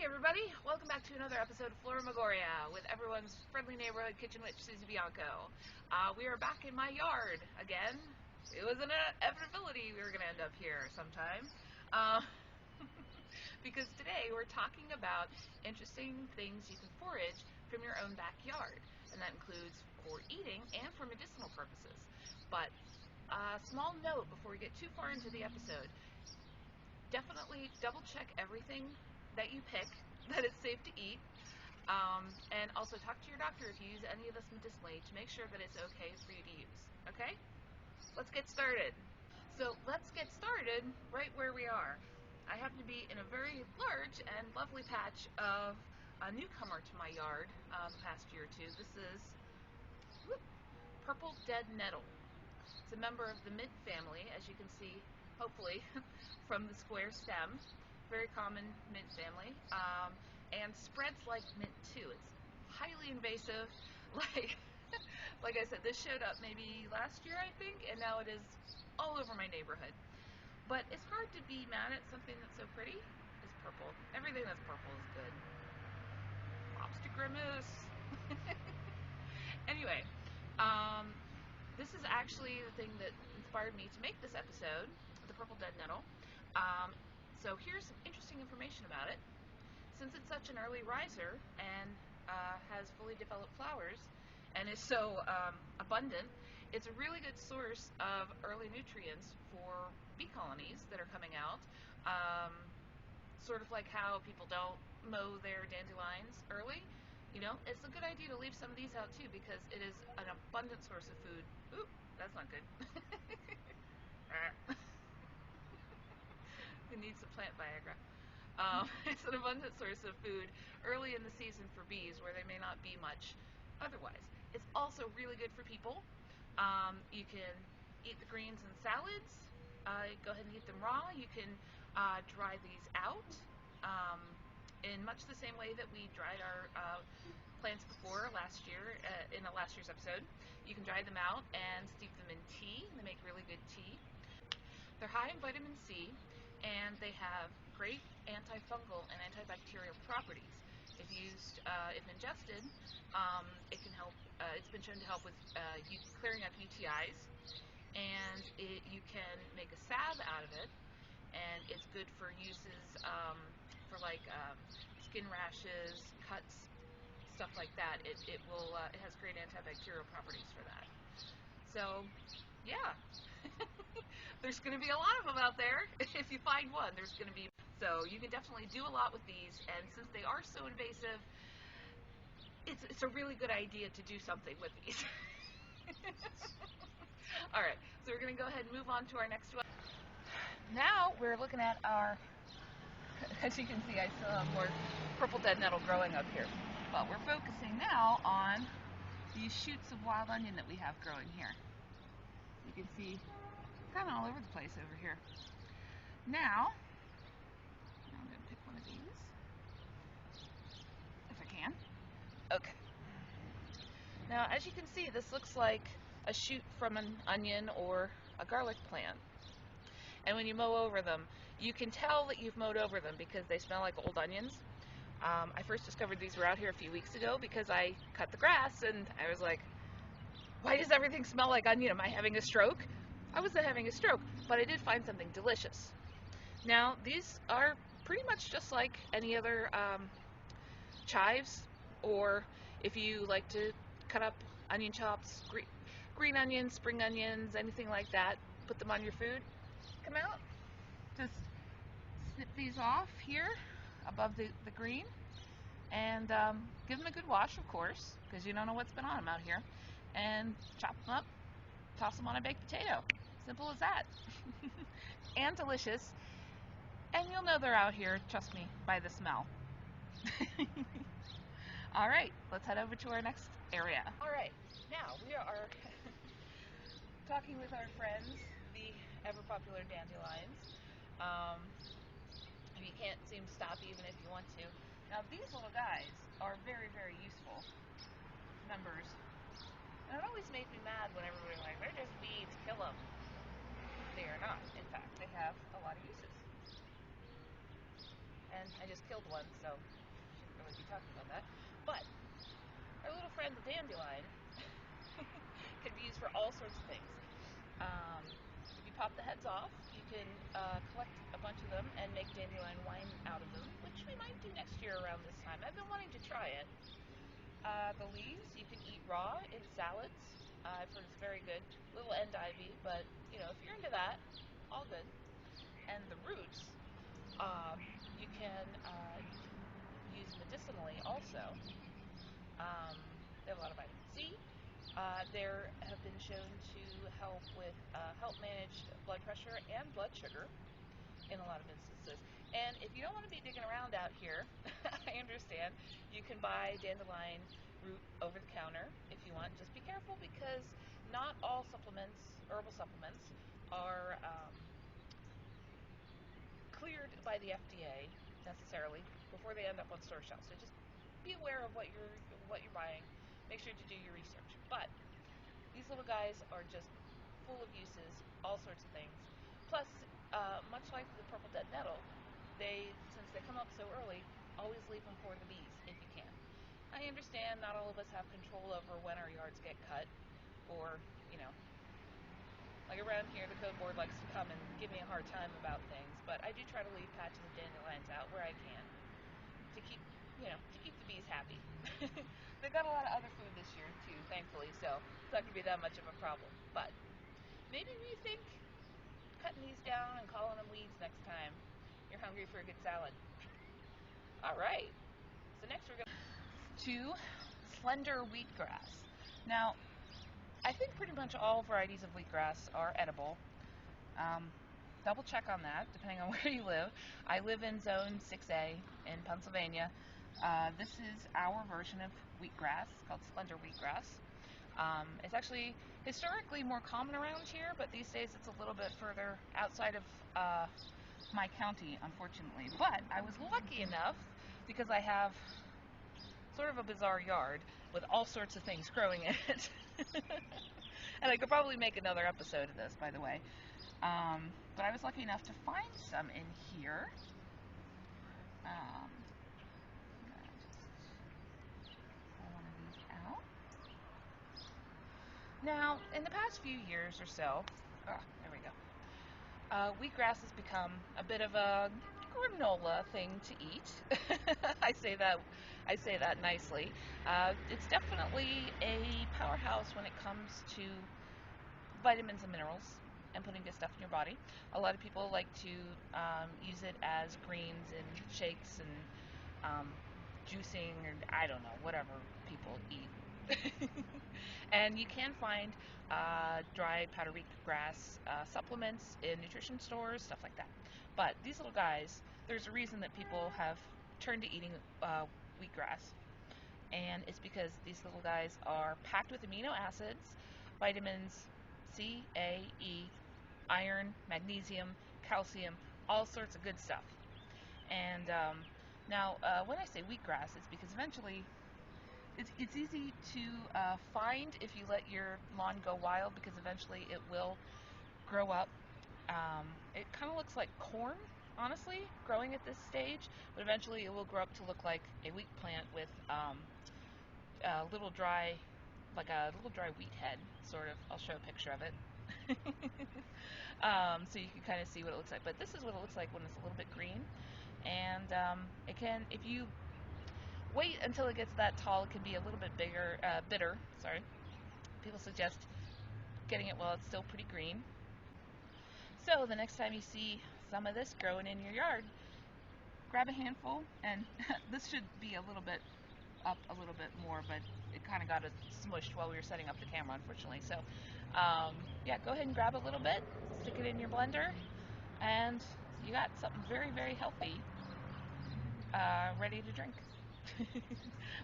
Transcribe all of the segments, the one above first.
everybody, welcome back to another episode of Flora Magoria with everyone's friendly neighborhood kitchen witch, Susie Bianco. We are back in my yard again. It was an inevitability we were going to end up here sometime. Because today we're talking about interesting things you can forage from your own backyard. And that includes for eating and for medicinal purposes. But a small note before we get too far into the episode. Definitely double check everything that you pick, that it's safe to eat, and also talk to your doctor if you use any of this medicinally to make sure that it's okay for you to use. Okay? Let's get started. So let's get started right where we are. I happen to be in a very large and lovely patch of a newcomer to my yard the past year or two. This is purple dead nettle. It's a member of the mint family, as you can see, hopefully, from the square stem. Very common mint family, and spreads like mint too. It's highly invasive. Like I said, this showed up maybe last year, I think, and now it is all over my neighborhood. But it's hard to be mad at something that's so pretty. It's purple. Everything that's purple is good. Lobster grimace. Anyway, this is actually the thing that inspired me to make this episode, the purple dead nettle. So here's some interesting information about it. Since it's such an early riser and has fully developed flowers and is so abundant, it's a really good source of early nutrients for bee colonies that are coming out. Sort of like how people don't mow their dandelions early. You know, it's a good idea to leave some of these out too because it is an abundant source of food. Ooh, that's not good. It needs some plant Viagra. It's an abundant source of food early in the season for bees where they may not be much otherwise. It's also really good for people. You can eat the greens in salads. Go ahead and eat them raw. You can dry these out in much the same way that we dried our plants before last year in a last year's episode. You can dry them out and steep them in tea. They make really good tea. They're high in vitamin C, and they have great antifungal and antibacterial properties. If used, if ingested, it can help. It's been shown to help with clearing up UTIs, and you can make a salve out of it, and it's good for uses for like skin rashes, cuts, stuff like that. It has great antibacterial properties for that. So, yeah. There's going to be a lot of them out there. If you find one, there's going to be. So you can definitely do a lot with these, and since they are so invasive, it's a really good idea to do something with these. Alright, so we're going to go ahead and move on to our next one. Now we're looking at our, as you can see, I still have more purple dead nettle growing up here. But we're focusing now on these shoots of wild onion that we have growing here. You can see kind of all over the place over here. Now I'm going to pick one of these, if I can. Okay. Now, as you can see, this looks like a shoot from an onion or a garlic plant. And when you mow over them, you can tell that you've mowed over them because they smell like old onions. I first discovered these were out here a few weeks ago because I cut the grass and I was like, why does everything smell like onion? Am I having a stroke? I wasn't having a stroke, but I did find something delicious. Now, these are pretty much just like any other chives, or if you like to cut up onion chops, green onions, spring onions, anything like that, put them on your food. Come out, just snip these off here above the green, and give them a good wash, of course, because you don't know what's been on them out here, and chop them up, toss them on a baked potato. Simple as that. And delicious. And you'll know they're out here, trust me, by the smell. Alright, let's head over to our next area. Alright, now we are talking with our friends, the ever-popular dandelions. You can't seem to stop even if you want to. Now these little guys are very, very useful members. And it always made me mad when everybody's like, they're just weeds, kill them. They are not. In fact, they have a lot of uses. and I just killed one, so shouldn't really be talking about that. But our little friend, the dandelion, can be used for all sorts of things. If you pop the heads off, you can collect a bunch of them and make dandelion wine out of them, which we might do next year around this time. I've been wanting to try it. The leaves you can eat raw in salads. I've heard it's very good. Little endive, but you know, if you're into that, all good. And the roots, you can use medicinally also. They have a lot of vitamin C. There have been shown to help manage blood pressure and blood sugar in a lot of instances. And if you don't want to be digging around out here, I understand. You can buy dandelion root over the counter if you want. Just be careful because not all supplements, herbal supplements, are cleared by the FDA necessarily before they end up on store shelves. So just be aware of what you're buying. Make sure to do your research. But these little guys are just full of uses, all sorts of things. Plus, much like the purple dead nettle, since they come up so early, always leave them for the bees if you can. I understand not all of us have control over when our yards get cut, or, you know, like around here, the code board likes to come and give me a hard time about things, but I do try to leave patches of dandelions out where I can to keep the bees happy. They've got a lot of other food this year too, thankfully, so it's not going to be that much of a problem. But maybe rethink cutting these down and calling them weeds next time you're hungry for a good salad. All right, so next we're going to slender wheatgrass. Now, I think pretty much all varieties of wheatgrass are edible. Double check on that, depending on where you live. I live in Zone 6A in Pennsylvania. This is our version of wheatgrass, called slender wheatgrass. It's actually historically more common around here, but these days it's a little bit further outside of my county, unfortunately. But I was lucky enough, because I have sort of a bizarre yard with all sorts of things growing in it. And I could probably make another episode of this, by the way. But I was lucky enough to find some in here. Pull one of these out. Now, in the past few years or so, there we go. Wheatgrass has become a bit of a granola thing to eat. I say that nicely. It's definitely a powerhouse when it comes to vitamins and minerals and putting good stuff in your body. A lot of people like to use it as greens in shakes and juicing, or I don't know, whatever people eat. And you can find dried powdered wheatgrass supplements in nutrition stores, stuff like that. But these little guys, there's a reason that people have turned to eating wheatgrass, and it's because these little guys are packed with amino acids, vitamins C, A, E, iron, magnesium, calcium, all sorts of good stuff. And now, when I say wheatgrass, it's because eventually it's easy to find if you let your lawn go wild, because eventually it will grow up. It kind of looks like corn, honestly, growing at this stage, but eventually it will grow up to look like a wheat plant with a little dry wheat head, sort of. I'll show a picture of it. So you can kind of see what it looks like. But this is what it looks like when it's a little bit green. And it can, if you wait until it gets that tall, it can be a little bit bitter. Sorry. People suggest getting it while it's still pretty green. So the next time you see some of this growing in your yard, grab a handful, and this should be a little bit up a little bit more, but it kind of got it smushed while we were setting up the camera, unfortunately. So yeah, go ahead and grab a little bit, stick it in your blender, and you got something very, very healthy ready to drink.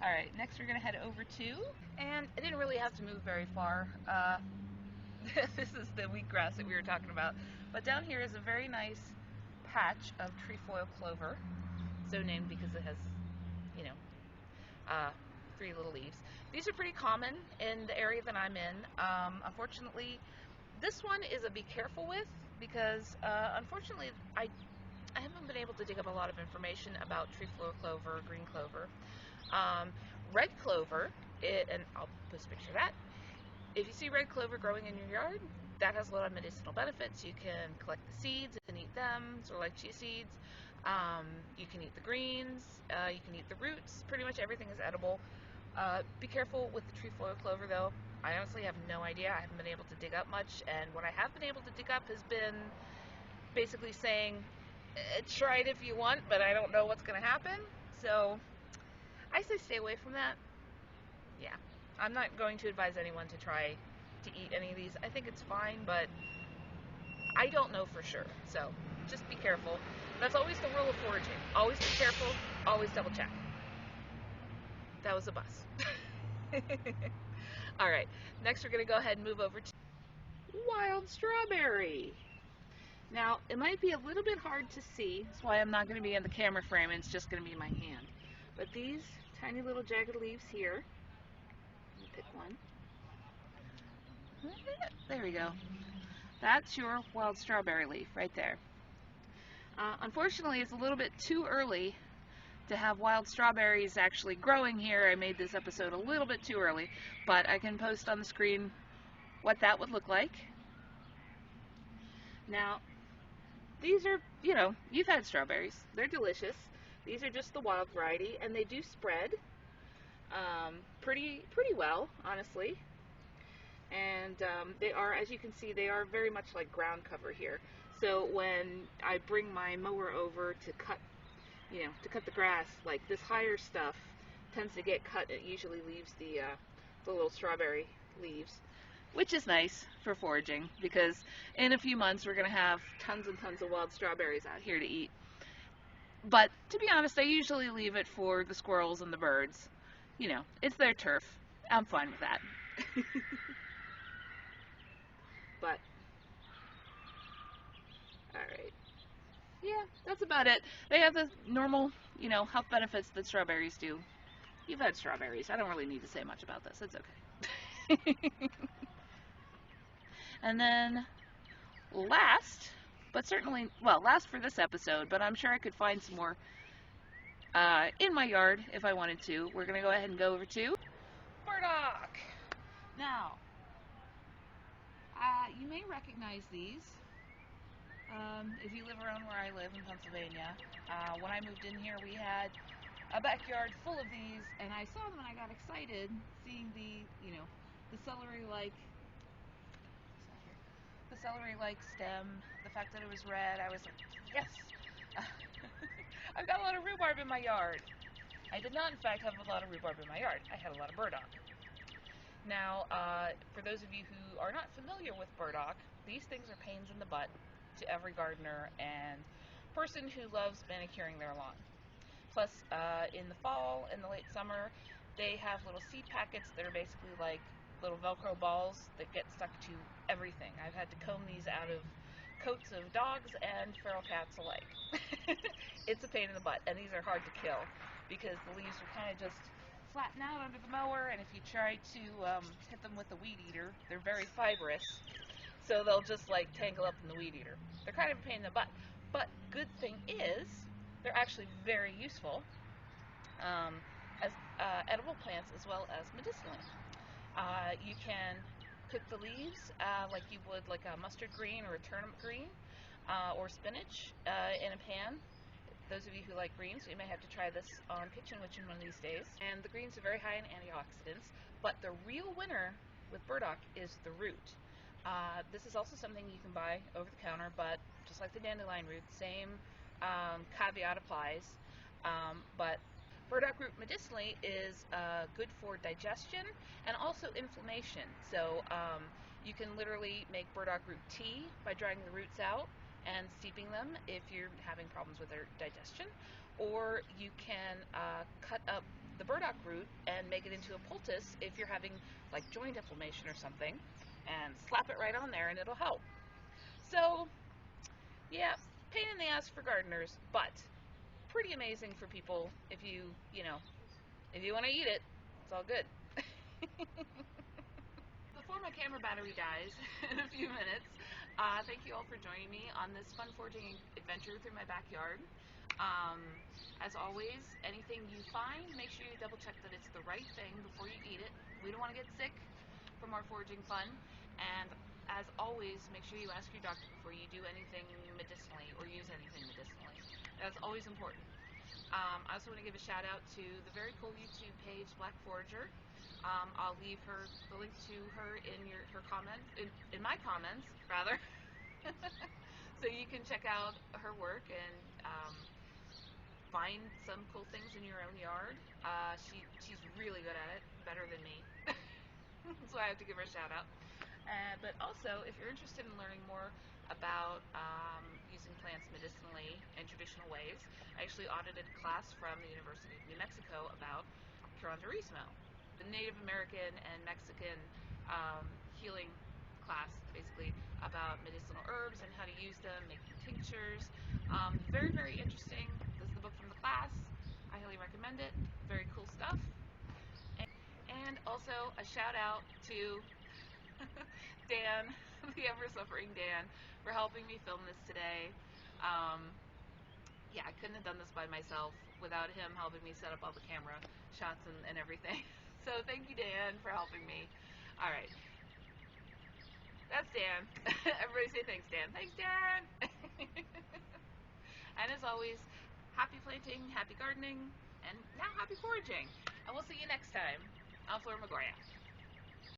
Alright, next we're going to head over to, and I didn't really have to move very far. This is the wheatgrass that we were talking about, but down here is a very nice patch of trefoil clover, so named because it has, you know, 3 little leaves. These are pretty common in the area that I'm in. Unfortunately, this one is a be careful with, because unfortunately I have a haven't been able to dig up a lot of information about tree floor clover, green clover. Red clover, and I'll post a picture of that. If you see red clover growing in your yard, that has a lot of medicinal benefits. You can collect the seeds and eat them, sort of like chia seeds. You can eat the greens, you can eat the roots. Pretty much everything is edible. Be careful with the tree floor clover though. I honestly have no idea. I haven't been able to dig up much, and what I have been able to dig up has been basically saying, try it if you want, but I don't know what's going to happen. So I say stay away from that. Yeah, I'm not going to advise anyone to try to eat any of these. I think it's fine, but I don't know for sure. So just be careful. That's always the rule of foraging. Always be careful, always double check. That was a bus. Alright, next we're going to go ahead and move over to wild strawberry. Now, it might be a little bit hard to see. That's why I'm not going to be in the camera frame, and it's just going to be my hand. But these tiny little jagged leaves here, let me pick one. There we go. That's your wild strawberry leaf right there. Unfortunately, it's a little bit too early to have wild strawberries actually growing here. I made this episode a little bit too early, but I can post on the screen what that would look like. Now, these are, you've had strawberries. They're delicious. These are just the wild variety, and they do spread pretty well, honestly. And they are, as you can see, they are very much like ground cover here. So when I bring my mower over to cut the grass, like this higher stuff tends to get cut. It usually leaves the little strawberry leaves, which is nice for foraging, because in a few months we're going to have tons and tons of wild strawberries out here to eat. But to be honest, I usually leave it for the squirrels and the birds. It's their turf. I'm fine with that. But, alright. Yeah, that's about it. They have the normal, health benefits that strawberries do. You've had strawberries. I don't really need to say much about this. It's okay. And then last, but certainly, well, last for this episode, but I'm sure I could find some more in my yard if I wanted to. We're going to go ahead and go over to burdock. Now, you may recognize these if you live around where I live in Pennsylvania. When I moved in here, we had a backyard full of these, and I saw them and I got excited seeing the celery-like stem, the fact that it was red. I was like, yes! I've got a lot of rhubarb in my yard. I did not, in fact, have a lot of rhubarb in my yard. I had a lot of burdock. Now, for those of you who are not familiar with burdock, these things are pains in the butt to every gardener and person who loves manicuring their lawn. Plus, in the fall and the late summer, they have little seed packets that are basically like little Velcro balls that get stuck to everything. I've had to comb these out of coats of dogs and feral cats alike. It's a pain in the butt, and these are hard to kill because the leaves are kind of just flatten out under the mower, and if you try to hit them with a weed eater, they're very fibrous, so they'll just like tangle up in the weed eater. They're kind of a pain in the butt, but good thing is they're actually very useful as edible plants as well as medicinally. You can cook the leaves like you would like a mustard green or a turnip green or spinach in a pan. Those of you who like greens, you may have to try this on Kitchen Witchin' one of these days. And the greens are very high in antioxidants, but the real winner with burdock is the root. This is also something you can buy over the counter, but just like the dandelion root, same caveat applies. But burdock root medicinally is good for digestion and also inflammation. So you can literally make burdock root tea by drying the roots out and steeping them if you're having problems with their digestion, or you can cut up the burdock root and make it into a poultice if you're having like joint inflammation or something, and slap it right on there and it'll help. So yeah, pain in the ass for gardeners, but pretty amazing for people if you want to eat it. It's all good. Before my camera battery dies in a few minutes, Thank you all for joining me on this fun foraging adventure through my backyard. Um, as always, anything you find, make sure you double check that it's the right thing before you eat it. We don't want to get sick from our foraging fun. And as always, make sure you ask your doctor before you do anything medicinally or use anything medicinally. That's always important. I also want to give a shout out to the very cool YouTube page, Black Forager. I'll leave the link to her in her comments, in my comments rather, so you can check out her work and find some cool things in your own yard. She's really good at it, better than me, so I have to give her a shout out. But also, if you're interested in learning more about using plants medicinally in traditional ways, I actually audited a class from the University of New Mexico about curanderismo, the Native American and Mexican healing class, basically about medicinal herbs and how to use them, making tinctures. Very, very interesting. This is the book from the class. I highly recommend it. Very cool stuff. And also a shout out to Dan, the ever-suffering Dan, for helping me film this today. Yeah, I couldn't have done this by myself without him helping me set up all the camera shots and everything. So thank you, Dan, for helping me. All right. That's Dan. Everybody say thanks, Dan. Thanks, Dan! And as always, happy planting, happy gardening, and now happy foraging. And we'll see you next time on Flora Magoria.